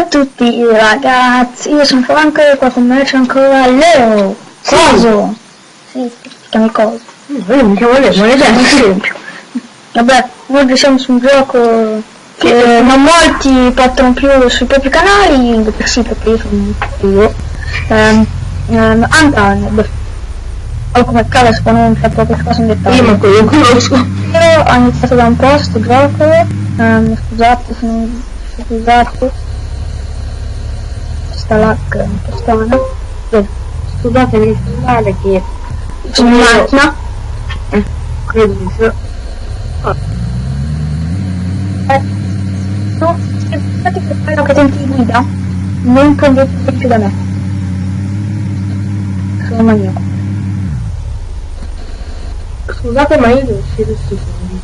a tutti ragazzi, io sono Franco e qua con me c'è ancora Leo. Coso? Sì, ti chiami Coso. Io mi chiamo Leo, ma è un esempio. Vabbè, oggi siamo su un gioco che non molti portano più sui propri canali, sì, perché io sono io. Undawned. O come cavolo si pronuncia proprio cosa in dettaglio. Io ma quello conosco. Io ho iniziato da un po' sto gioco, scusate se non scusate. Questa lag un po' strana. Scusate il finale che Sono in macchina. credo di sì. No, scusate per quello che senti di guida, non prendete più da me. Sono maniaco. Scusate ma io devo uscire sui fondi.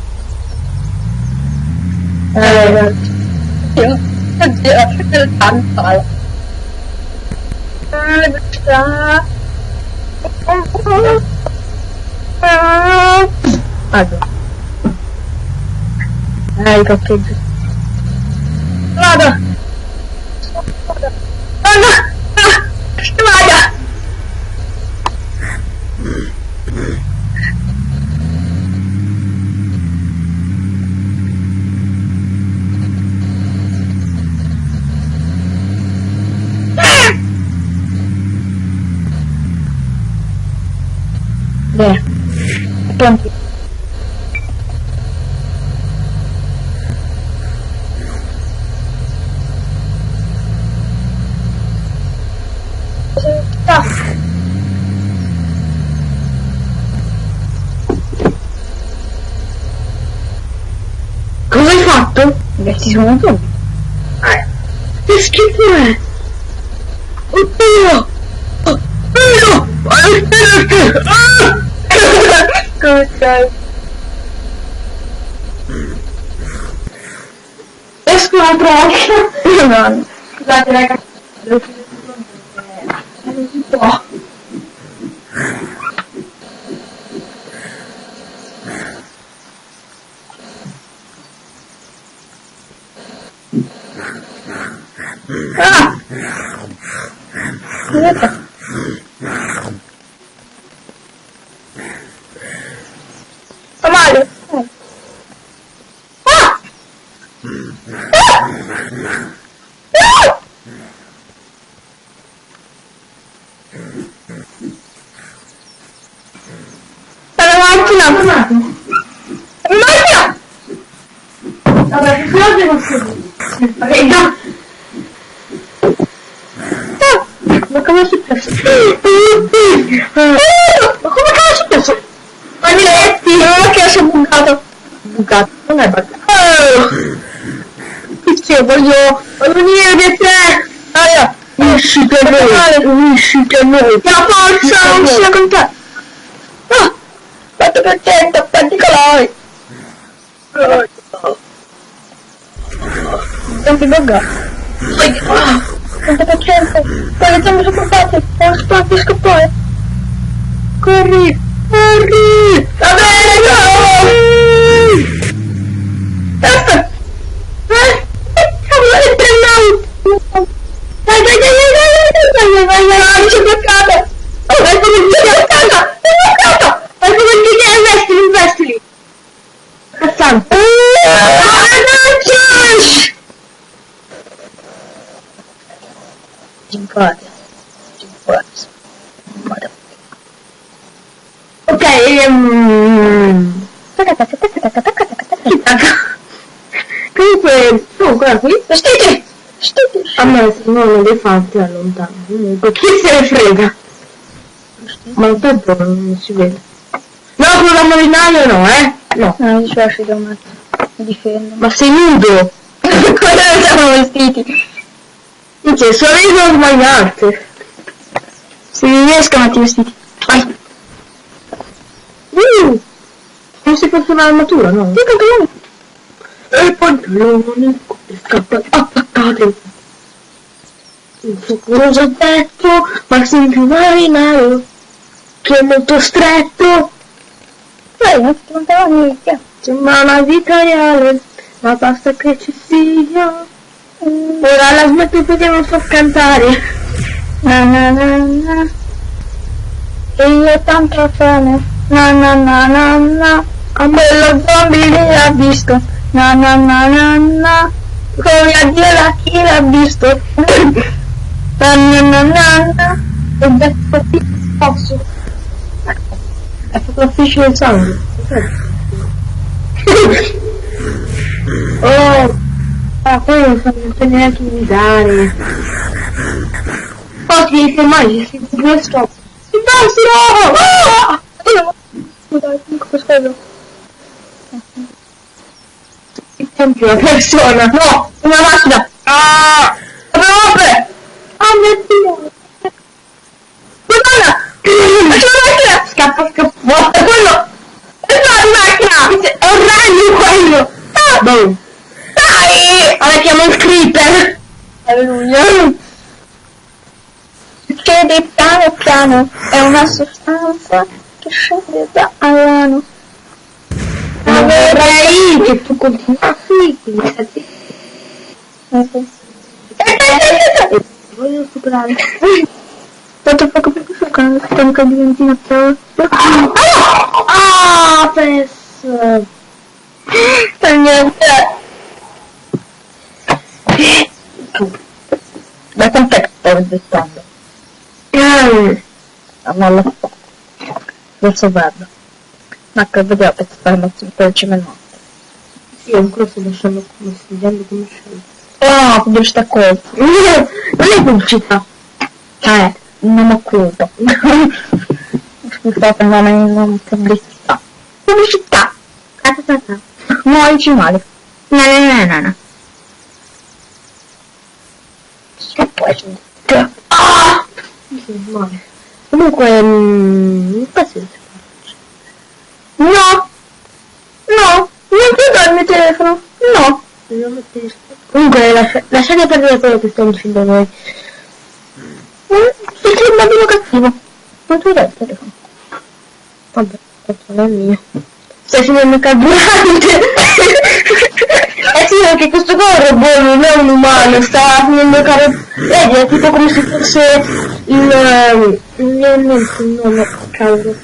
Allora. I coccheggi. Vado! Vada! Bene, pronti. Cosa hai fatto? Ti sono tu. Che schifo è? Oddio! Oddio! Cosa? Esco la traccia! No. Scusate ragazzi, devo finire non si può. Ah! Scusate. Fa male. Ah! La macchina! Vabbè, se no devo seguire. Ma come è successo? Ma come è successo? Ma mi letti? Non è che sono bucato. Bucato, non è bucato. Sì, voglio venire da te. Allora, usci per noi, usci per noi. La forza, non sia con te. Ah! 4% particolari. Tempi buggato. 30%. Poi le zampe sono bloccate. Ho spazio a scappare. Corri, corri. Va bene, no! Aspetta. Cavolo, è trennato. Dai, mi sono bloccata. Oh, vai come mi sono bloccata. Vai come dire, investili. Cazzante. Jim Carter. Ok, comunque, qui a me se non li fatti allontano, comunque chi se ne frega? Ma il tempo non si vede. No, con la marinaio no, no. Non mi dispiace da un attimo, mi difendo. Ma sei nudo! Come siamo vestiti? Dice, sorriso sbagliate. Si riescono a ti vestiti. Vai. Non si fosse un'armatura, no? Sì, pantaloni. E il pantalone scappa attaccate. Un fuocoso petto, ma sempre un marinaio, che è molto stretto. Non ti pantaloni, via. Sembra una vita reale, ma basta che ci sia Ora la smettete che non so cantare. Na na na na. E io ho tanta fame. Na na na na na. A me lo zombie lì l'ha visto. Na na na na na. Come a Dio la chi l'ha visto. Na na na na na. E detto posso. È proprio difficile il sangue. Oh, poi non so neanche guidare. Oh, ti fermai, si due stop. Scusa, scusa. Sempre una persona. No, una macchina. Ah! Apre! Oh mio Dio! Madonna! C'è una macchina! Scappa, scappa! Guarda quello! È una macchina! È un ragno quello! Ah! Boom! Dai! Ora chiamo il creeper! Alleluia. Succede piano piano, è una sostanza che scende da all'ano. Ma vorrei che tu continuassi, voglio superare. Tanto poco più sul canale, stanca di benzina però. Ah, presso! Per niente. Da quant'è che sto registrando? Non lo so. Adesso guarda. Ma che vediamo che sta per cimentoso. Sì, ancora sto lasciando come studiando come scelta. Oh, pubblicità colpa. Non è pubblicità. Non ho culto. Scusate, non pubblicità. Pubblicità. No, originale. No. Ah! Male. Comunque, pazienza. No, non chiudo il mio telefono. No. Comunque, lasciate perdere quello che stiamo dicendo noi. Sei un bambino cattivo. Non ti dai il telefono. Vabbè, questo non è mio. Stai finendo il carburante. Sì, perché questo qua è un robot, non è un umano, sta finendo il carburante. Vedi, è tipo come se fosse il... no, cavolo.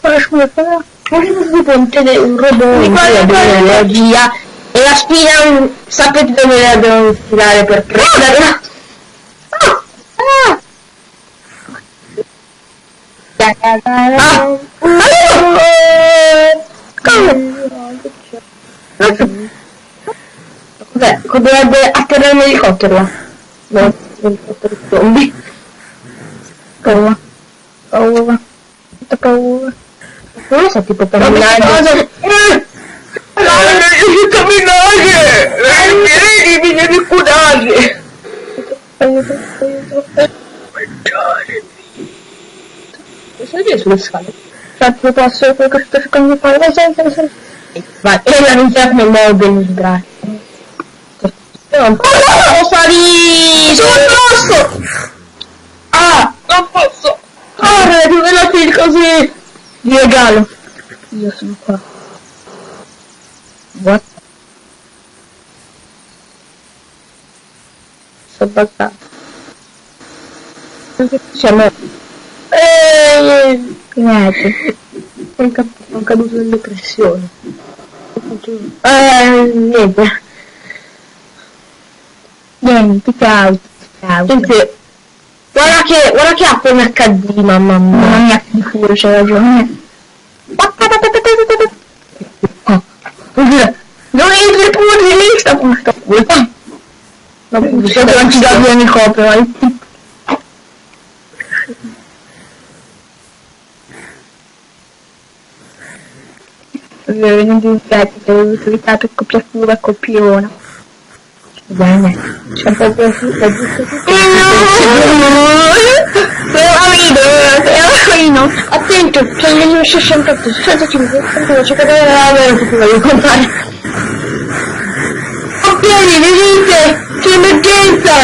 Come scusa? Come se fosse tipo un robot in cui abbiamo l'energia e la spina, sapete dove la devo infilare per prenderla? Vabbè, dovrebbe atterrare un elicottero là. No, l'elicottero zombie. Paura. Non lo so, tipo camminare. Non riesci a camminare! Vedi, mi devi curare! Aiuto. Sei sulle scale? Tanto posso quello che sto cercando di fare. Vai. Vai, e la non sa come muove il braccio. Non posso salire! Sono addosso! Ah, non posso! Corre, rivelati così! Vi regalo. Io sono qua. What? Sono buggato. Siamo... Niente. Sono caduto in depressione. Niente. Niente, ciao. Senti, guarda che apre un HD, mamma mia. Mamma mia, che culo, c'hai ragione. Dove entri pure lì? Sta puntata. Non ci dà bene copyright. Non dimenticate che avevo utilizzato il copiatura e copiona. Bene, c'è un po' più frutta giusto. Attento, c'è il 68, 65, 69, 59, voglio contare. Appieni, venite! C'è emergenza!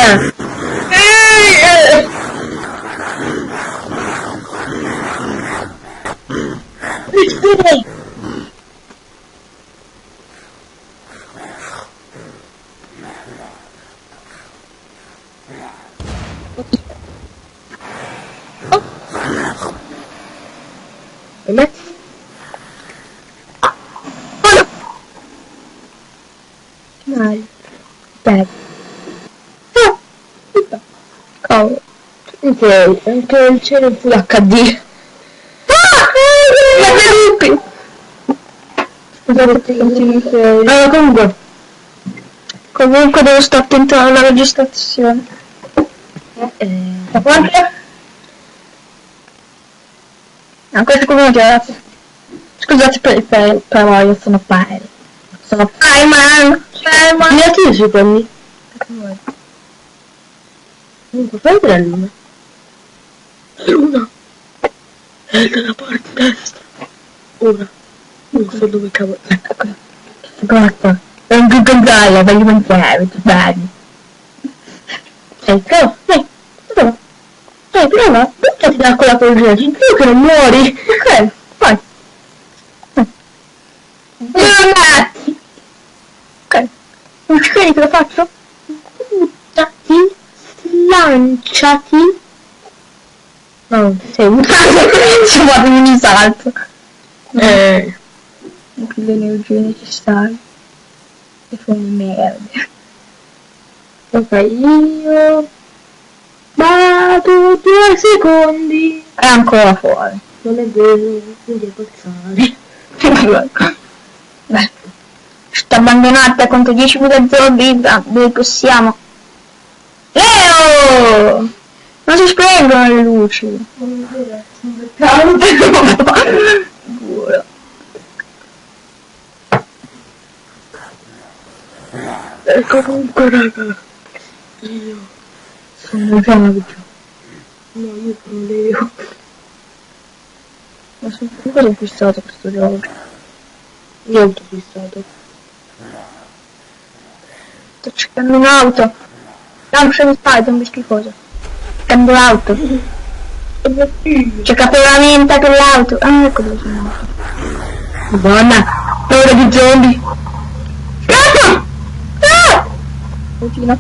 Vedi? Dai. Beh. Cavolo. Anche il cielo in full HD. Scusate, continui. Comunque devo stare attento alla registrazione. Ma quanto? Questo comunque ragazzi. Scusate però io sono pari. Sono Pieman! Mi attiri sui panni. Comunque fai la luna. La luna è dalla parte destra. Ora. Non so dove cavolo. Guarda, è un guardaia, voglio mangiare, ti badi. Ecco, dai, prova, buttati da quella polvere, giù che non muori. Ok, vai. Ok, non ci credi che lo faccio? Buttati, lanciati. No, sei buttato. Ci vado in un salto. Con le energie necessarie. E sono merda. Ok, io vado 2 secondi. È ancora fuori. Non è vero, non devo alzare. Beh, sta abbandonata contro 10.000 zombie, dove possiamo? Leo! Non si spengono le luci. Buono. Comunque raga, io Sono Giorgio. no, io sono Leo. Ma sono cosa ho fissato questo gioco? Io ho fissato. Sto cercando un'auto. Lasciami stare, non mi schifoso. Cercando l'auto. C'è capolamento per l'auto. Ah, ecco dove sono morto. Madonna, paura di zombie. Scappa! Ah! Benzina.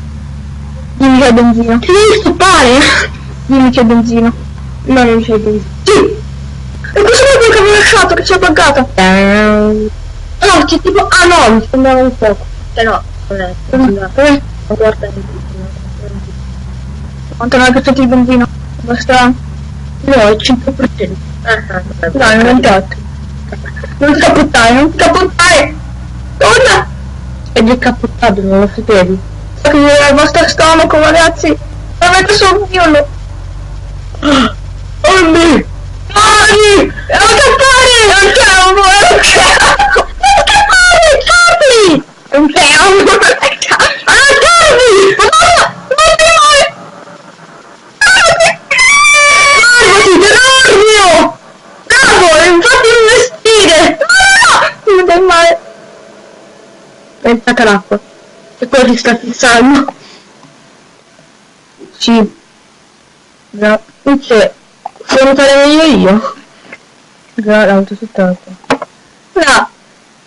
Dimmi che è benzina. Ti devi stoppare? Dimmi che è benzina. No, non c'è benzina. Sì! E questo è quello che avevo lasciato, che ci è buggato. No, c'è tipo... Ah no, mi sembrava un fuoco. Cioè no, non è. Guarda di Quanto non è che di benzina? Basta... no, è 100%. Dai, 98. Non ti capottare, non ti capottare! Torna! È già cappottato, non lo sapevi. So che è il vostro stomaco, ragazzi! Avete solo un violo! Andy! Dai! Non cappare! Non c'è un volo! Non cappare! Capi! Non c'è un volo! Ah, Capi! Madonna! Non ti muore! Largati, Bravo! Infatti investire! No! Mi dai male! È entrata l'acqua. E poi ti sta fissando. Sì. Già. Invece, devo notare meglio io. Già, l'auto tutta No!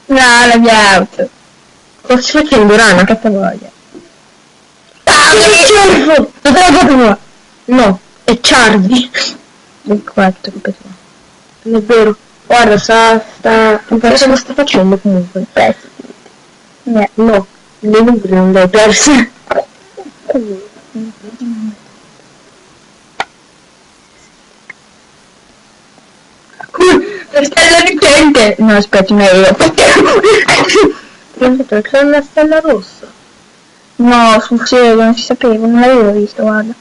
No, la mia auto. Cosa stai facendo, Rana? Che voglia. Dove l'hai fatto? No, è Charlie. Il 4, che tua. Non è vero. Guarda, cosa sta facendo comunque? No, le nuvole non le hai perse. La stella ardente! No, aspetta, non è io. Perché c'è una stella rossa. No, sul serio, non si sapeva, non l'avevo visto, guarda.